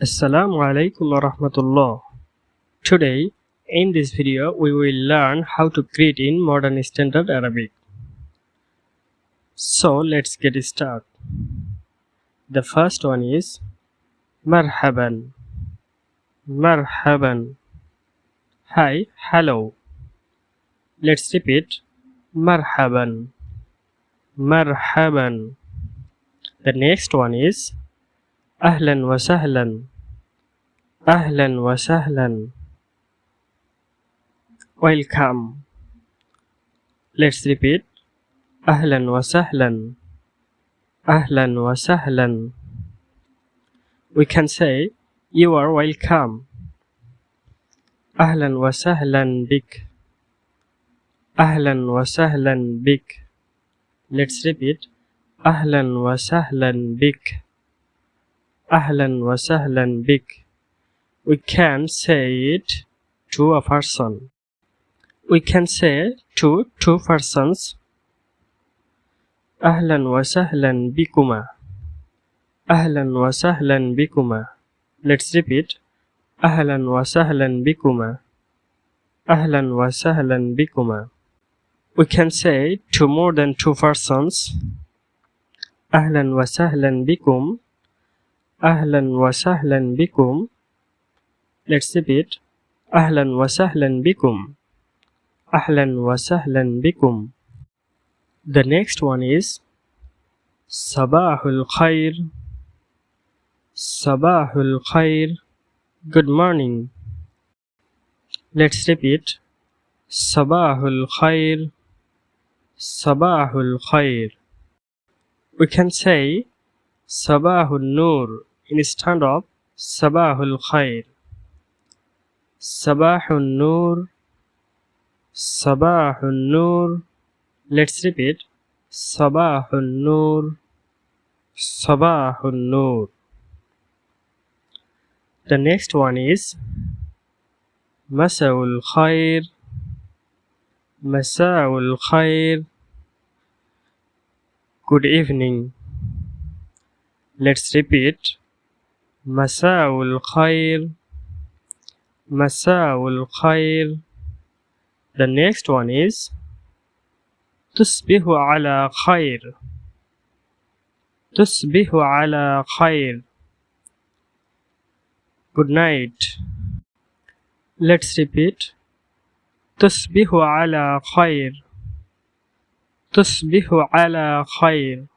Assalamu alaikum wa rahmatullah. Today, in this video, we will learn how to greet in modern standard Arabic. So, let's get started. The first one is Marhaban. Marhaban. Hi, hello. Let's repeat Marhaban. Marhaban. The next one is Ahlan wa sahlan. Ahlan wa sahlan. Welcome. Let's repeat Ahlan wa sahlan. Ahlan wa sahlan. We can say you are welcome. Ahlan wa sahlan bik. Ahlan wa sahlan bik. Let's repeat Ahlan wa sahlan bik. Ahlan wa sahlan bik. We can say it to a person. We can say to two persons. Ahlan wa sahlan bikuma. Ahlan wa sahlan bikuma. Let's repeat Ahlan wa sahlan bikuma. Ahlan wa sahlan bikuma. We can say to more than two persons. Ahlan wa sahlan bikum. Ahlan wa sahlan bikum. Let's repeat Ahlan wa sahlan bikum. Ahlan wa sahlan bikum. The next one is Sabahul khair. Sabahul khair. Good morning. Let's repeat Sabahul khair. Sabahul khair. We can say Sabahul nur instead of Sabahul khair. Sabahul nur. Sabahul nur. Let's repeat Sabahul nur. Sabahul nur. The next one is Masaul khair. Masaul khair. Good evening. Let's repeat Masaul khair. Masaul khair. The next one is Tusbihu ala khair. Tusbihu ala khair. Good night. Let's repeat Tusbihu ala khair. Tusbihu ala khair.